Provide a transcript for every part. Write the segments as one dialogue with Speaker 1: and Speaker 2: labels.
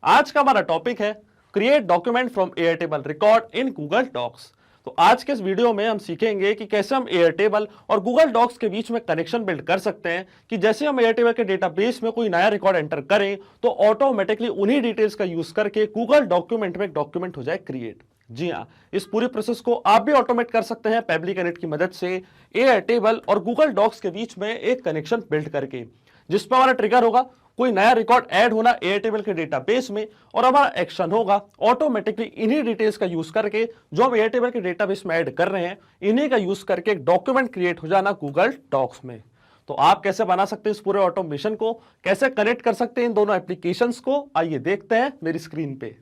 Speaker 1: आज का हमारा टॉपिक है create document from Airtable record in Google Docs. तो आज के इस वीडियो में हम सीखेंगे कि कैसे हम एयरटेबल और गूगल डॉक्स के बीच में कनेक्शन बिल्ड कर सकते हैं कि जैसे हम एयरटेबल के डेटाबेस में कोई नया रिकॉर्ड एंटर करें तो ऑटोमेटिकली उन्हीं डिटेल्स का यूज करके गूगल डॉक्यूमेंट में एक डॉक्यूमेंट हो जाए क्रिएट। जी हाँ, इस पूरी प्रोसेस को आप भी ऑटोमेट कर सकते हैं पेबली कनेक्ट की मदद से एयरटेबल और गूगल डॉक्स के बीच में एक कनेक्शन बिल्ड करके, जिस पर हमारा ट्रिगर होगा कोई नया रिकॉर्ड ऐड होना एयरटेबल के डेटाबेस में और हमारा एक्शन होगा ऑटोमेटिकली इन्हीं डिटेल्स का यूज करके जो हम एयरटेबल के डेटाबेस में ऐड कर रहे हैं इन्हीं का यूज करके एक डॉक्यूमेंट क्रिएट हो जाना गूगल डॉक्स में। तो आप कैसे बना सकते हैं इस पूरे ऑटोमेशन को, कैसे कनेक्ट कर सकते हैं इन दोनों एप्लीकेशंस को, आइए देखते हैं मेरी स्क्रीन पे।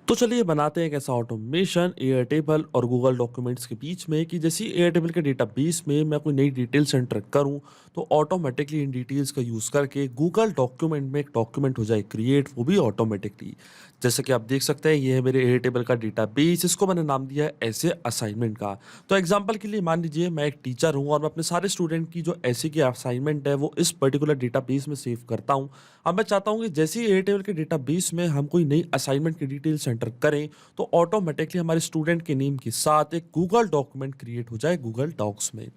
Speaker 2: तो चलिए बनाते हैं एक ऐसा ऑटोमेशन एयरटेबल और गूगल डॉक्यूमेंट्स के बीच में कि जैसे एयरटेबल के डेटाबेस में मैं कोई नई डिटेल्स एंटर करूं तो ऑटोमेटिकली इन डिटेल्स का यूज़ करके गूगल डॉक्यूमेंट में एक डॉक्यूमेंट हो जाए क्रिएट, वो भी ऑटोमेटिकली। जैसे कि आप देख सकते हैं ये है मेरे एयरटेबल का डेटाबेस, इसको मैंने नाम दिया है ऐसे असाइनमेंट का। तो एग्जाम्पल के लिए मान लीजिए मैं एक टीचर हूँ और मैं अपने सारे स्टूडेंट की जो ऐसे की असाइनमेंट है वो इस पर्टिकुलर डेटाबेस में सेव करता हूँ। अब मैं चाहता हूँ कि जैसे ही एयरटेबल के डेटाबेस में हम कोई नई असाइनमेंट की डिटेल्स एंटर करें तो ऑटोमेटिकली हमारे स्टूडेंट के नेम के साथ एक गूगल डॉक्यूमेंट क्रिएट हो जाए गूगल डॉक्स में।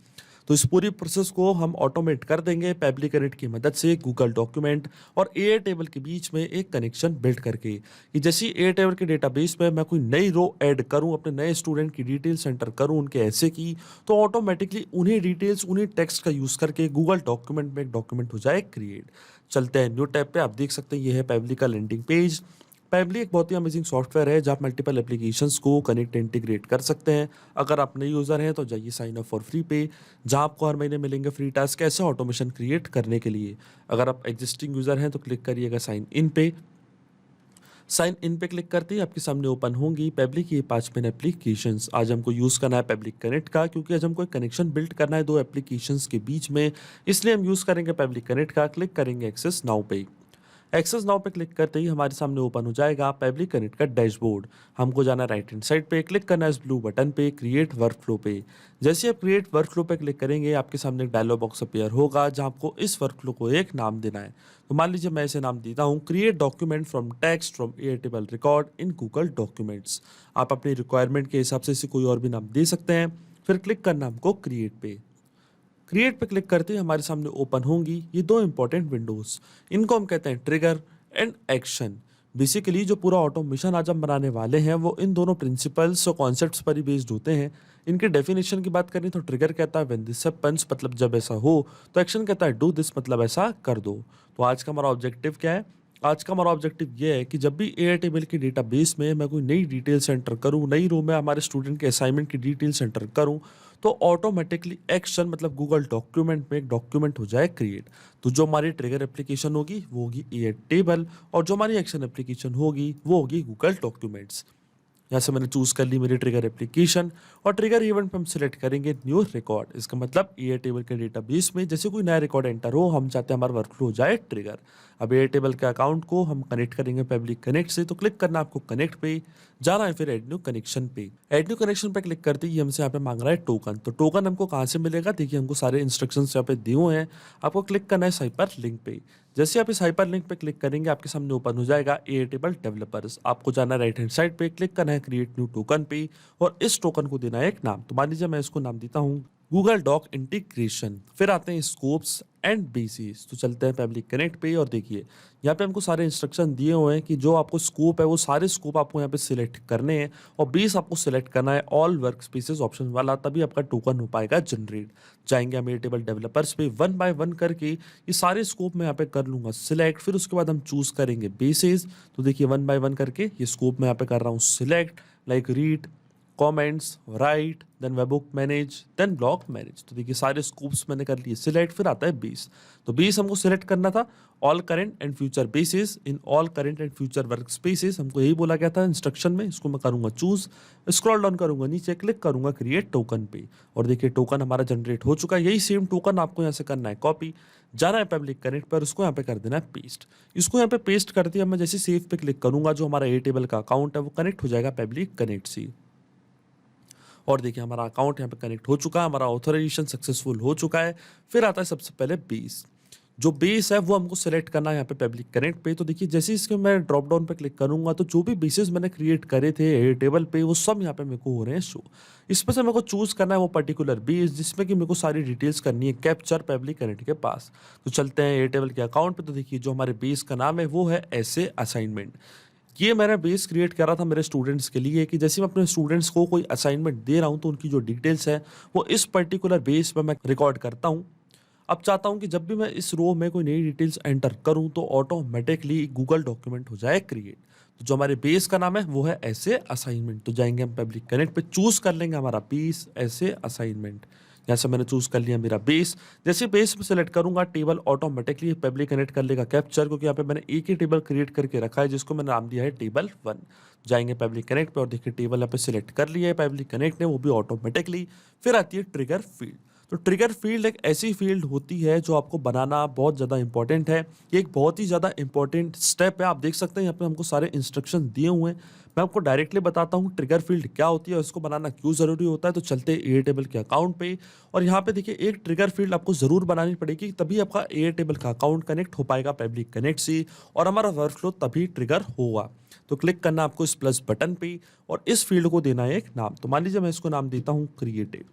Speaker 2: तो इस पूरी प्रोसेस को हम ऑटोमेट कर देंगे पेबली कनेक्ट की मदद से गूगल डॉक्यूमेंट और एयरटेबल के बीच में एक कनेक्शन बिल्ड करके कि जैसे एयरटेबल के डेटाबेस में मैं कोई नई रो ऐड करूं, अपने नए स्टूडेंट की डिटेल्स एंटर करूं उनके ऐसे की, तो ऑटोमेटिकली उन्हीं डिटेल्स उन्हीं टेक्स्ट का यूज करके गूगल डॉक्यूमेंट में एक डॉक्यूमेंट हो जाए क्रिएट। चलते हैं न्यू टैब पे। आप देख सकते हैं ये है पेबली का लैंडिंग पेज। पेबली एक बहुत ही अमेजिंग सॉफ्टवेयर है जहाँ आप मल्टीपल एप्लीकेशंस को कनेक्ट इंटीग्रेट कर सकते हैं। अगर आप नए यूज़र हैं तो जाइए साइन अप फॉर फ्री पे, जहाँ आपको हर महीने मिलेंगे फ्री टास्क ऐसे ऑटोमेशन क्रिएट करने के लिए। अगर आप एग्जिस्टिंग यूज़र हैं तो क्लिक करिएगा साइन इन पे। साइन इन पे क्लिक करते ही आपके सामने ओपन होंगी पेबली की 5 मेन एप्लीकेशंस। आज हमको यूज़ करना है पेबली कनेक्ट का, क्योंकि आज हमको एक कनेक्शन बिल्ड करना है दो एप्लीकेशंस के बीच में, इसलिए हम यूज़ करेंगे पेबली कनेक्ट का। क्लिक करेंगे एक्सेस नाउ पे। एक्सेस नाउ पे क्लिक करते ही हमारे सामने ओपन हो जाएगा पेबली कनेक्ट का डैशबोर्ड। हमको जाना राइट हैंड साइड पे, क्लिक करना है इस ब्लू बटन पे क्रिएट वर्कफ्लो पे। जैसे आप क्रिएट वर्कफ्लो पे क्लिक करेंगे आपके सामने एक डायलॉग बॉक्स अपीयर होगा जहां आपको इस वर्कफ्लो को एक नाम देना है। तो मान लीजिए मैं इसे नाम देता हूँ create document from text from Airtable record in Google documents. आप अपनी रिक्वायरमेंट के हिसाब से इसे कोई और भी नाम दे सकते हैं। फिर क्लिक करना हमको क्रिएट पे। क्रिएट पे क्लिक करते ही हमारे सामने ओपन होंगी ये दो इंपॉर्टेंट विंडोज। इनको हम कहते हैं ट्रिगर एंड एक्शन। बेसिकली जो पूरा ऑटोमेशन आज हम बनाने वाले हैं वो इन दोनों प्रिंसिपल्स और कॉन्सेप्ट्स पर ही बेस्ड होते हैं। इनके डेफिनेशन की बात करें तो ट्रिगर कहता है व्हेन दिस हैपेंस, मतलब जब ऐसा हो। तो एक्शन कहता है डू दिस, मतलब ऐसा कर दो। तो आज का हमारा ऑब्जेक्टिव क्या है? आज का हमारा ऑब्जेक्टिव ये है कि जब भी एयरटेबल के डेटाबेस में मैं कोई नई डिटेल्स एंटर करूं, नई रो में हमारे स्टूडेंट के असाइनमेंट की डिटेल्स एंटर करूं, तो ऑटोमेटिकली एक्शन मतलब गूगल डॉक्यूमेंट में एक डॉक्यूमेंट हो जाए क्रिएट। तो जो हमारी ट्रिगर एप्लीकेशन होगी वो होगी एयरटेबल और जो हमारी एक्शन एप्लीकेशन होगी वो होगी गूगल डॉक्यूमेंट्स। यहाँ से मैंने चूज कर ली मेरी ट्रिगर एप्लीकेशन और ट्रिगर इवेंट पे हम सिलेक्ट करेंगे न्यू रिकॉर्ड। इसका मतलब एयरटेबल के डेटाबेस में जैसे कोई नया रिकॉर्ड एंटर हो, हम चाहते हैं हमारा वर्कफ्लो हो जाए ट्रिगर। अब एयरटेबल के अकाउंट को हम कनेक्ट करेंगे पब्लिक कनेक्ट से, तो क्लिक करना आपको कनेक्ट पे, जाना है फिर एड न्यू कनेक्शन पे। एड न्यू कनेक्शन पे क्लिक करते ही हमसे यहाँ पे मांग रहा है टोकन। तो टोकन हमको कहाँ से मिलेगा? देखिए हमको सारे इंस्ट्रक्शंस यहाँ पे दिए हुए हैं। आपको क्लिक करना है हाइपर लिंक पे। जैसे आप इस हाइपर लिंक पे क्लिक करेंगे आपके सामने ओपन हो जाएगा एयरटेबल डेवलपर्स। आपको जाना है राइट हैंड साइड पे, क्लिक करना है क्रिएट न्यू टोकन पे और इस टोकन को देना है एक नाम। तो मान लीजिए मैं इसको नाम देता हूँ गूगल डॉक इंटीग्रेशन। फिर आते हैं स्कोप्स एंड बेसिस। तो चलते हैं पब्लिक कनेक्ट पे और देखिए यहाँ पे हमको सारे इंस्ट्रक्शन दिए हुए हैं कि जो आपको स्कोप है वो सारे स्कोप आपको यहाँ पे सिलेक्ट करने हैं और बेस आपको सिलेक्ट करना है ऑल वर्क स्पेसेस ऑप्शन वाला, तभी आपका टोकन हो पाएगा जनरेट। जाएंगे हम एयरटेबल डेवलपर्स पे, वन बाय वन करके ये सारे स्कोप मैं यहाँ पे कर लूंगा सिलेक्ट। फिर उसके बाद हम चूज करेंगे बेसिस। तो देखिए वन बाय वन करके ये स्कोप मैं यहाँ पे कर रहा हूँ select, like read, comments, right, then webhook manage, then block manage. तो देखिए सारे स्कूप्स मैंने कर लिए सिलेक्ट। फिर आता है बेस। तो बेस हमको सिलेक्ट करना था all current and future bases in all current and future workspaces. हमको यही बोला गया था इंस्ट्रक्शन में। इसको मैं करूंगा चूज, स्क्रॉल डाउन करूंगा नीचे, क्लिक करूंगा क्रिएट टोकन पे और देखिए टोकन हमारा जनरेट हो चुका है। यही सेम टोकन आपको यहाँ से करना है कॉपी, जाना है पब्लिक कनेक्ट पर, उसको यहाँ पे कर देना है पेस्ट। इसको यहाँ पे पेस्ट कर दिया। मैं जैसे सेव पे क्लिक करूंगा जो हमारा एयरटेबल का अकाउंट है वो कनेक्ट हो जाएगा पब्लिक कनेक्ट से। और देखिए हमारा अकाउंट यहाँ पे कनेक्ट हो चुका है, हमारा ऑथराइजेशन सक्सेसफुल हो चुका है। फिर आता है सबसे पहले बेस। जो बेस है वो हमको सेलेक्ट करना है यहाँ पे पब्लिक कनेक्ट पे। तो देखिए जैसे ही इसके मैं ड्रॉप डाउन पे क्लिक करूँगा तो जो भी बेसिस मैंने क्रिएट करे थे एयरटेबल पे वो सब यहाँ पे मेरे को हो रहे हैं शो। इसमें से मेरे को चूज़ करना है वो पर्टिकुलर बेस जिसमें कि मेरे को सारी डिटेल्स करनी है कैप्चर पब्लिक कनेक्ट के पास। तो चलते हैं एयरटेबल के अकाउंट पे। तो देखिए जो हमारे बेस का नाम है वो है ऐसे असाइनमेंट। ये मैंने बेस क्रिएट करा था मेरे स्टूडेंट्स के लिए कि जैसे मैं अपने स्टूडेंट्स को कोई असाइनमेंट दे रहा हूँ तो उनकी जो डिटेल्स है वो इस पर्टिकुलर बेस पे मैं रिकॉर्ड करता हूँ। अब चाहता हूँ कि जब भी मैं इस रो में कोई नई डिटेल्स एंटर करूँ तो ऑटोमेटिकली गूगल डॉक्यूमेंट हो जाए क्रिएट। तो जो हमारे बेस का नाम है वो है ऐसे असाइनमेंट। तो जाएंगे हम पब्लिक कनेक्ट पे, चूज कर लेंगे हमारा बेस ऐसे असाइनमेंट। यहाँ से मैंने चूज कर लिया मेरा बेस। जैसे बेस में सेलेक्ट करूंगा टेबल ऑटोमेटिकली पब्लिक कनेक्ट कर लेगा कैप्चर, क्योंकि यहाँ पे मैंने एक ही टेबल क्रिएट करके रखा है जिसको मैंने नाम दिया है टेबल 1। जाएंगे पब्लिक कनेक्ट पे और देखिए टेबल यहाँ पे सिलेक्ट कर लिया है पब्लिक कनेक्ट ने, वो भी ऑटोमेटिकली। फिर आती है ट्रिगर फील्ड। तो ट्रिगर फील्ड एक ऐसी फील्ड होती है जो आपको बनाना बहुत ज़्यादा इंपॉर्टेंट है। ये एक बहुत ही ज़्यादा इंपॉर्टेंट स्टेप है। आप देख सकते हैं यहाँ पे हमको सारे इंस्ट्रक्शन दिए हुए हैं। मैं आपको डायरेक्टली बताता हूँ ट्रिगर फील्ड क्या होती है और इसको बनाना क्यों ज़रूरी होता है। तो चलते हैं एयरटेबल के अकाउंट पे और यहाँ पे देखिए एक ट्रिगर फील्ड आपको ज़रूर बनानी पड़ेगी, तभी आपका एयरटेबल का अकाउंट कनेक्ट हो पाएगा पब्लिक कनेक्ट से और हमारा वर्कफ्लो तभी ट्रिगर होगा। तो क्लिक करना आपको इस प्लस बटन पे और इस फील्ड को देना है एक नाम। तो मान लीजिए मैं इसको नाम देता हूँ क्रिएटिव।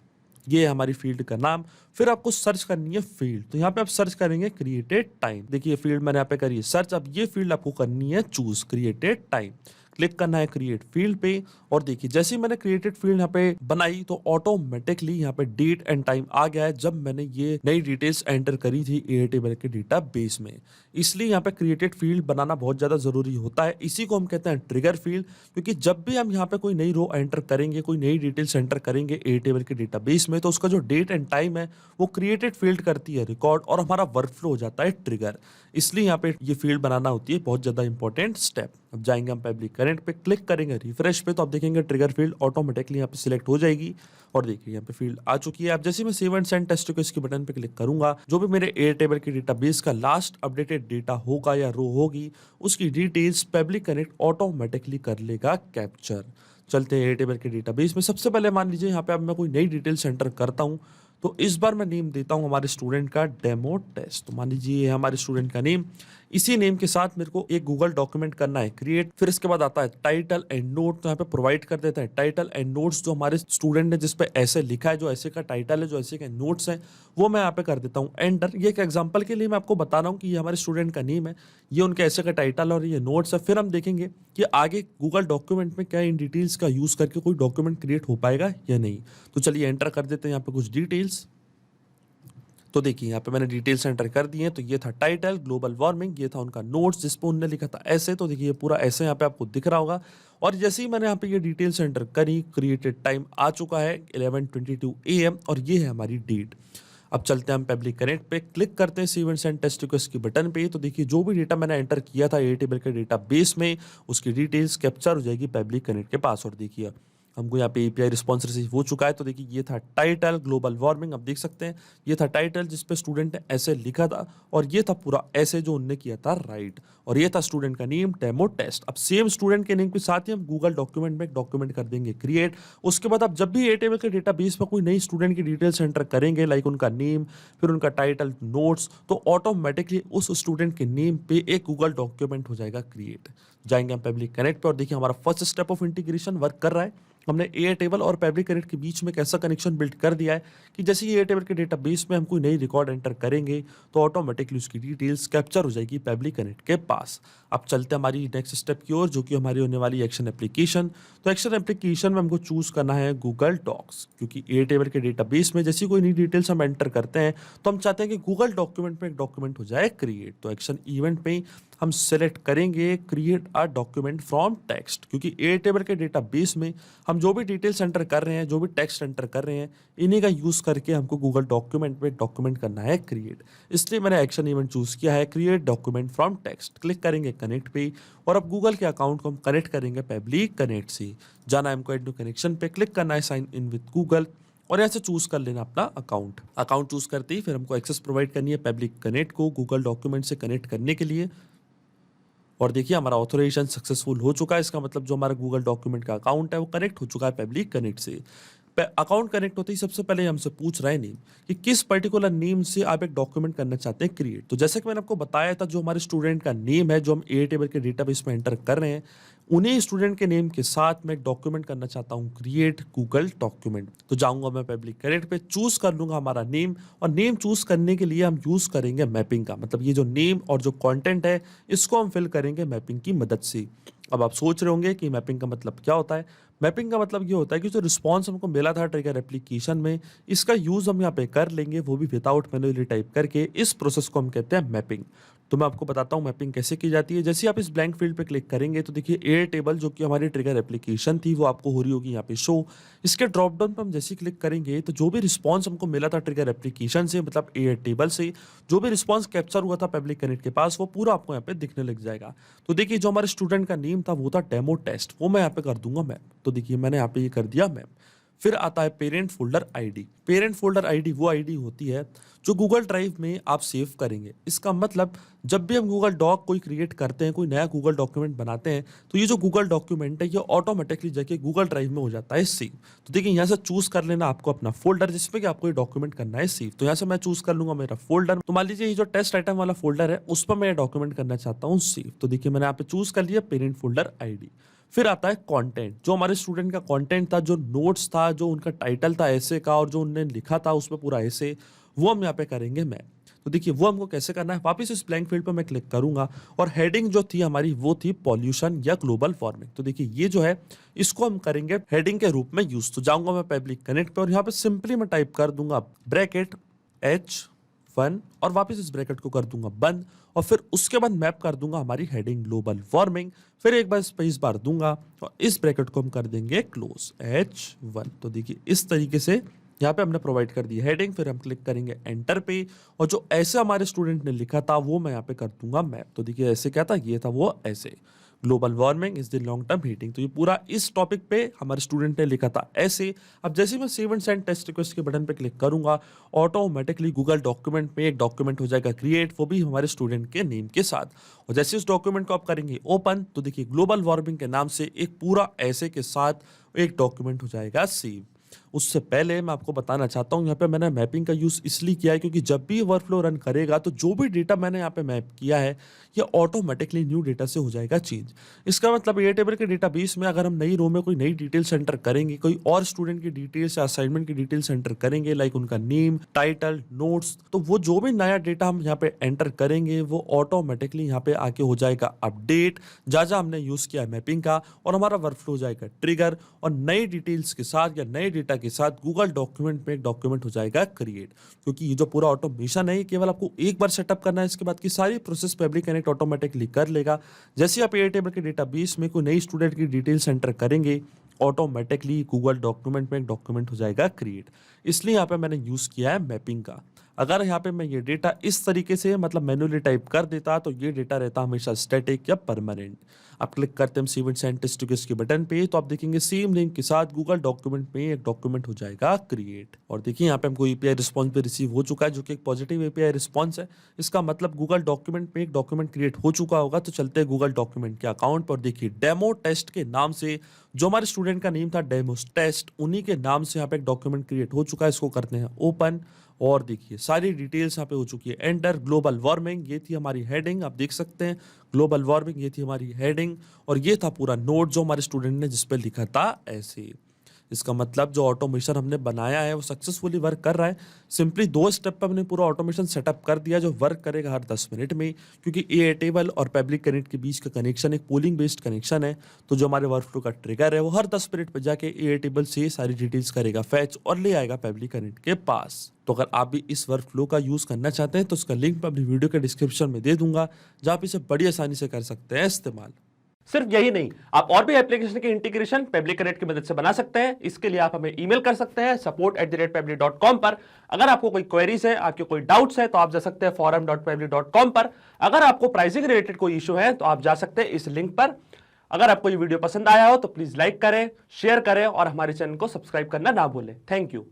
Speaker 2: ये है हमारी फील्ड का नाम। फिर आपको सर्च करनी है फील्ड। तो यहाँ पे आप सर्च करेंगे क्रिएटेड टाइम। देखिए फील्ड मैंने यहाँ पे करी है सर्च। अब ये फील्ड आपको करनी है चूज क्रिएटेड टाइम। क्लिक करना है क्रिएट फील्ड पे और देखिए जैसे ही मैंने क्रिएटेड फील्ड यहाँ पे बनाई तो ऑटोमेटिकली यहाँ पे डेट एंड टाइम आ गया है जब मैंने ये नई डिटेल्स एंटर करी थी एयरटेबल के डेटा बेस में। इसलिए यहाँ पे क्रिएटेड फील्ड बनाना बहुत ज़्यादा ज़रूरी होता है। इसी को हम कहते हैं ट्रिगर फील्ड, क्योंकि जब भी हम यहाँ पे कोई नई रो एंटर करेंगे, कोई नई डिटेल्स एंटर करेंगे एयरटेबल के डेटाबेस में, तो उसका जो डेट एंड टाइम है वो क्रिएटेड फील्ड करती है रिकॉर्ड और हमारा वर्कफ्लो हो जाता है ट्रिगर। इसलिए यहाँ पे ये फील्ड बनाना होती है बहुत ज़्यादा इंपॉर्टेंट स्टेप। अब जाएंगे हम पब्लिक कनेक्ट पे, क्लिक करेंगे रिफ्रेश पे तो आप देखेंगे ट्रिगर फील्ड ऑटोमेटिकली यहाँ पे सिलेक्ट हो जाएगी और देखिए यहाँ पे फील्ड आ चुकी है। अब जैसे मैं save and send test request के बटन पे क्लिक करूंगा, जो भी मेरे एयरटेबल के डेटाबेस का लास्ट अपडेटेड डेटा होगा या रो होगी उसकी डिटेल्स पब्लिक कनेक्ट ऑटोमेटिकली कर लेगा कैप्चर। चलते हैं एयरटेबल के डेटाबेस में। सबसे पहले मान लीजिए यहाँ पे अब मैं कोई नई डिटेल्स एंटर करता हूँ तो इस बार मैं नेम देता हूँ हमारे स्टूडेंट का डेमो टेस्ट। तो मान लीजिए ये है हमारे स्टूडेंट का नेम। इसी नेम के साथ मेरे को एक गूगल डॉक्यूमेंट करना है क्रिएट। फिर इसके बाद आता है टाइटल एंड नोट। तो यहाँ पे प्रोवाइड कर देता है टाइटल एंड नोट्स जो हमारे स्टूडेंट ने जिस पे ऐसे लिखा है, जो ऐसे का टाइटल है, जो ऐसे के नोट्स हैं, वो मैं यहाँ पे कर देता हूँ एंटर। ये एक एग्जांपल के लिए मैं आपको बता रहा हूँ कि ये हमारे स्टूडेंट का नेम है, ये उनके ऐसे का टाइटल और ये नोट्स है। फिर हम देखेंगे कि आगे गूगल डॉक्यूमेंट में क्या इन डिटेल्स का यूज करके कोई डॉक्यूमेंट क्रिएट हो पाएगा या नहीं। तो चलिए एंटर कर देते हैं यहाँ पे कुछ डिटेल्स। तो देखिए यहाँ पे मैंने डिटेल्स एंटर कर दिए हैं। तो ये था टाइटल ग्लोबल वार्मिंग, ये था उनका नोट्स जिस पे उन्होंने लिखा था ऐसे। तो देखिए ये पूरा ऐसे यहाँ पे आपको दिख रहा होगा। और जैसे ही मैंने यहाँ पे ये डिटेल्स एंटर करी, क्रिएटेड टाइम आ चुका है 11:22 AM और ये है हमारी डेट। अब चलते हैं हम पब्लिक कनेक्ट पे, क्लिक करते हैं save and send test request की बटन पे। तो देखिए जो भी डेटा मैंने एंटर किया था एयरटेबल के डेटा बेस में उसकी डिटेल्स कैप्चर हो जाएगी पब्लिक कनेक्ट के पास। और देखिए हमको यहाँ पे एपीआई रिस्पॉन्स रिसीव हो चुका है। तो देखिए ये था टाइटल ग्लोबल वार्मिंग। अब देख सकते हैं ये था टाइटल जिस पे स्टूडेंट ने ऐसे लिखा था और ये था पूरा ऐसे जो उनने किया था राइट। और ये था स्टूडेंट का नेम डेमो टेस्ट। अब सेम स्टूडेंट के नेम के साथ ही हम गूगल डॉक्यूमेंट में एक डॉक्यूमेंट कर देंगे क्रिएट। उसके बाद आप जब भी एयरटेबल के डेटाबेस में कोई नई स्टूडेंट की डिटेल्स एंटर करेंगे, लाइक उनका नेम, फिर उनका टाइटल, नोट्स, तो ऑटोमेटिकली उस स्टूडेंट के नेम पे एक गूगल डॉक्यूमेंट हो जाएगा क्रिएट। जाएंगे हम पब्लिक कनेक्ट पे और देखिए हमारा first step of integration work कर रहा है। हमने एयरटेबल और पब्लिक कनेक्ट के बीच में एक ऐसा कनेक्शन बिल्ड कर दिया है कि जैसे ही एयरटेबल के डेटाबेस में हम कोई नई रिकॉर्ड एंटर करेंगे तो ऑटोमेटिकली उसकी डिटेल्स कैप्चर हो जाएगी पब्लिक कनेक्ट के पास। अब चलते हैं हमारी नेक्स्ट स्टेप की ओर, जो कि हमारी होने वाली एक्शन एप्लीकेशन। तो एक्शन एप्लीकेशन में हमको चूज करना है गूगल डॉक्स, क्योंकि एयरटेबल के डेटाबेस में जैसी कोई नई डिटेल्स हम एंटर करते हैं तो हम चाहते हैं कि गूगल डॉक्यूमेंट में एक डॉक्यूमेंट हो जाए क्रिएट। तो एक्शन इवेंट पे हम सेलेक्ट करेंगे create a document from text, क्योंकि एयरटेबल के डेटाबेस में हम जो भी डिटेल्स एंटर कर रहे हैं, जो भी टेक्स्ट एंटर कर रहे हैं, इन्हीं का यूज करके हमको गूगल डॉक्यूमेंट में डॉक्यूमेंट करना है क्रिएट। इसलिए मैंने एक्शन इवेंट चूज किया है create document from text. Click करेंगे कनेक्ट पे और अब गूगल के अकाउंट को हम कनेक्ट करेंगे पब्लिक कनेक्ट से। जाना है हमको एड न्यू कनेक्शन पे, क्लिक करना है साइन इन विद गूगल और यहाँ से चूज कर लेना अपना अकाउंट चूज करते ही फिर हमको एक्सेस प्रोवाइड करनी है पब्लिक कनेक्ट को गूगल डॉक्यूमेंट से कनेक्ट करने के लिए। और देखिए हमारा ऑथोराइजेशन सक्सेसफुल हो चुका है। इसका मतलब जो हमारा गूगल डॉक्यूमेंट का अकाउंट है वो कनेक्ट हो चुका है पब्लिक कनेक्ट से। अकाउंट कनेक्ट होते ही सबसे पहले हमसे पूछ रहा है नेम कि किस पर्टिकुलर नेम से आप एक डॉक्यूमेंट करना चाहते हैं क्रिएट। तो जैसे कि मैंने आपको बताया था, जो हमारे स्टूडेंट का नेम है जो हम एयरटेबल के डेटाबेस में एंटर कर रहे हैं, उन्हीं स्टूडेंट के नेम के साथ मैं एक डॉक्यूमेंट करना चाहता हूँ क्रिएट गूगल डॉक्यूमेंट। तो जाऊंगा मैं पब्लिक कनेक्ट पे, चूज कर लूंगा हमारा नेम, और नेम चूज करने के लिए हम यूज करेंगे मैपिंग का। मतलब ये जो नेम और जो कंटेंट है इसको हम फिल करेंगे मैपिंग की मदद से। अब आप सोच रहे होंगे कि मैपिंग का मतलब क्या होता है। मैपिंग का मतलब ये होता है कि जो रिस्पॉन्स हमको मिला था ट्रिगर एप्लीकेशन में, इसका यूज हम यहाँ पे कर लेंगे, वो भी विदाउट मैन्युअली टाइप करके। इस प्रोसेस को हम कहते हैं मैपिंग। तो मैं आपको बताता हूँ मैपिंग कैसे की जाती है। जैसे आप इस ब्लैंक फील्ड पे क्लिक करेंगे तो देखिए एयरटेबल जो कि हमारी ट्रिगर एप्लीकेशन थी वो आपको हो रही होगी यहाँ पे शो। इसके ड्रॉप डाउन पे हम जैसे क्लिक करेंगे तो जो भी रिस्पॉन्स हमको मिला था ट्रिगर एप्लीकेशन से, मतलब एयरटेबल से, जो भी रिस्पॉन्स कैप्चर हुआ था पब्लिक कनेक्ट के पास, वो पूरा आपको यहाँ पे दिखने लग जाएगा। तो देखिए जो हमारे स्टूडेंट का नेम था वो था डेमो टेस्ट, वो मैं यहाँ पे कर दूंगा मैप। तो देखिए मैंने यहाँ पे ये कर दिया मैप। फिर आता है parent folder ID. Parent folder ID वो आईडी होती है जो गूगल ड्राइव में आप सेव करेंगे। इसका मतलब जब भी हम गूगल डॉक कोई क्रिएट करते हैं, कोई नया गूगल डॉक्यूमेंट बनाते हैं, तो ये जो गूगल डॉक्यूमेंट है ये ऑटोमेटिकली जाके गूगल ड्राइव में हो जाता है सेव। तो देखिए यहाँ से चूज कर लेना आपको अपना फोल्डर जिसमें कि आपको ये डॉक्यूमेंट करना है सेव। तो यहाँ से मैं चूज कर लूंगा मेरा फोल्डर। तो मान लीजिए ये जो टेस्ट आइटम वाला फोल्डर है उस पर मैं डॉक्यूमेंट करना चाहता हूँ सेव। तो देखिए मैंने यहाँ पे चूज कर लिया पेरेंट फोल्डर आईडी। फिर आता है कंटेंट, जो हमारे स्टूडेंट का कंटेंट था, जो नोट्स था, जो उनका टाइटल था ऐसे का, और जो उन्होंने लिखा था उसमें पूरा ऐसे, वो हम यहाँ पे करेंगे मैप। तो देखिए वो हमको कैसे करना है, वापस इस ब्लैंक फील्ड पे मैं क्लिक करूंगा और हेडिंग जो थी हमारी वो थी पॉल्यूशन या ग्लोबल वार्मिंग। तो देखिए ये जो है इसको हम करेंगे हेडिंग के रूप में यूज। तो जाऊंगा मैं पब्लिक कनेक्ट पे और यहाँ पे सिंपली मैं टाइप कर दूंगा ब्रैकेट H1 और वापस इस ब्रैकेट को कर दूंगा बंद, और फिर उसके बाद मैप कर दूंगा हमारी हेडिंग ग्लोबल वार्मिंग। फिर एक बार स्पेस बार दूंगा और इस ब्रैकेट को हम कर देंगे क्लोज H1। तो देखिए इस तरीके से यहाँ पे हमने प्रोवाइड कर दी हेडिंग। फिर हम क्लिक करेंगे एंटर पे, और जो ऐसे हमारे स्टूडेंट ने लिखा था वो मैं यहाँ पे कर दूंगा मैप। तो देखिए ऐसे क्या था, ये था वो ऐसे, global warming is the long term heating. तो ये पूरा इस टॉपिक पे हमारे स्टूडेंट ने लिखा था ऐसे। अब जैसे मैं save and send test request के बटन पे क्लिक करूंगा, ऑटोमेटिकली गूगल डॉक्यूमेंट में एक डॉक्यूमेंट हो जाएगा क्रिएट, वो भी हमारे स्टूडेंट के नेम के साथ। और जैसे उस डॉक्यूमेंट को आप करेंगे ओपन, तो देखिए ग्लोबल वार्मिंग के नाम से एक पूरा ऐसे के साथ एक डॉक्यूमेंट हो जाएगा सेव। उससे पहले मैं आपको बताना चाहता हूँ यहाँ पे मैंने मैपिंग का यूज इसलिए किया है क्योंकि जब भी वर्कफ्लो रन करेगा तो जो भी डेटा मैंने यहाँ पे मैप किया है ये ऑटोमेटिकली न्यू डेटा से हो जाएगा चेंज। इसका मतलब एयरटेबल के डेटाबेस में अगर हम नई रो में कोई नई डिटेल्स एंटर करेंगे, कोई और स्टूडेंट की डिटेल्स या असाइनमेंट की डिटेल्स एंटर करेंगे, लाइक उनका नेम, टाइटल, नोट्स, तो वो जो भी नया डेटा हम यहाँ पे एंटर करेंगे वो ऑटोमेटिकली यहाँ पे आके हो जाएगा अपडेट, जहाँ हमने यूज किया मैपिंग का, और हमारा वर्कफ्लो हो जाएगा ट्रिगर, और नई डिटेल्स के साथ या नए डेटा के साथ गूगल डॉक्यूमेंट में एक डॉक्यूमेंट हो जाएगा क्रिएट। क्योंकि ये जो पूरा ऑटोमेशन है केवल आपको एक बार सेटअप करना है, इसके बाद की सारी प्रोसेस पब्लिक कनेक्ट ऑटोमेटिकली कर लेगा। जैसे आप एयरटेबल के डेटाबेस में कोई नई स्टूडेंट की डिटेल्स एंटर करेंगे, ऑटोमेटिकली गूगल डॉक्यूमेंट में एक डॉक्यूमेंट हो जाएगा क्रिएट। इसलिए यहाँ पे मैंने यूज किया है मैपिंग का। अगर यहाँ पे मैं ये डेटा इस तरीके से मतलब मैन्युअली टाइप कर देता तो ये डेटा रहता हमेशा स्टैटिक या परमानेंट। आप क्लिक करते हैं save and send test request के बटन पे, तो आप देखेंगे सेम लिंक के साथ गूगल डॉक्यूमेंट में एक डॉक्यूमेंट हो जाएगा क्रिएट। और देखिए यहाँ पे हमको एपीआई रिस्पॉन्स भी रिसीव हो चुका है जो कि एक पॉजिटिव एपीआई रिस्पॉन्स है। इसका मतलब गूगल डॉक्यूमेंट में एक डॉक्यूमेंट क्रिएट हो चुका होगा। तो चलते हैं गूगल डॉक्यूमेंट के अकाउंट पर। देखिए डेमो टेस्ट के नाम से जो हमारे स्टूडेंट का नेम था डेमो टेस्ट, उन्हीं के नाम से यहाँ पे एक डॉक्यूमेंट क्रिएट हो चुका है। इसको करते हैं ओपन, और देखिए सारी डिटेल्स यहाँ पे हो चुकी है एंटर। ग्लोबल वार्मिंग ये थी हमारी हेडिंग, आप देख सकते हैं ग्लोबल वार्मिंग ये थी हमारी हेडिंग, और ये था पूरा नोट जो हमारे स्टूडेंट ने जिस पे लिखा था ऐसे। इसका मतलब जो ऑटोमेशन हमने बनाया है वो सक्सेसफुली वर्क कर रहा है। सिंपली 2 स्टेप पे हमने पूरा ऑटोमेशन सेटअप कर दिया जो वर्क करेगा हर 10 मिनट में, क्योंकि एयरटेबल और पब्लिक कनेक्ट के बीच का कनेक्शन एक पोलिंग बेस्ड कनेक्शन है। तो जो हमारे वर्कफ्लो का ट्रिगर है वो हर 10 मिनट पर जाके एयरटेबल से सारी डिटेल्स करेगा फैच और ले आएगा पब्लिक कनेक्ट के पास। तो अगर आप भी इस वर्कफ्लो का यूज करना चाहते हैं तो उसका लिंक मैं अपनी वीडियो के डिस्क्रिप्शन में दे दूंगा, जहाँ आप इसे बड़ी आसानी से कर सकते हैं इस्तेमाल।
Speaker 1: सिर्फ यही नहीं, आप और भी एप्लीकेशन के इंटीग्रेशन पब्लिक कनेक्ट की मदद से बना सकते हैं। इसके लिए आप हमें ईमेल कर सकते हैं support@pabli.com पर। अगर आपको कोई क्वेरीज है, आपके कोई डाउट्स है, तो आप जा सकते हैं forum.pabli.com पर। अगर आपको प्राइसिंग रिलेटेड कोई इशू है तो आप जा सकते हैं इस लिंक पर। अगर आपको ये वीडियो पसंद आया हो तो प्लीज लाइक करें, शेयर करें और हमारे चैनल को सब्सक्राइब करना ना भूलें। Thank you.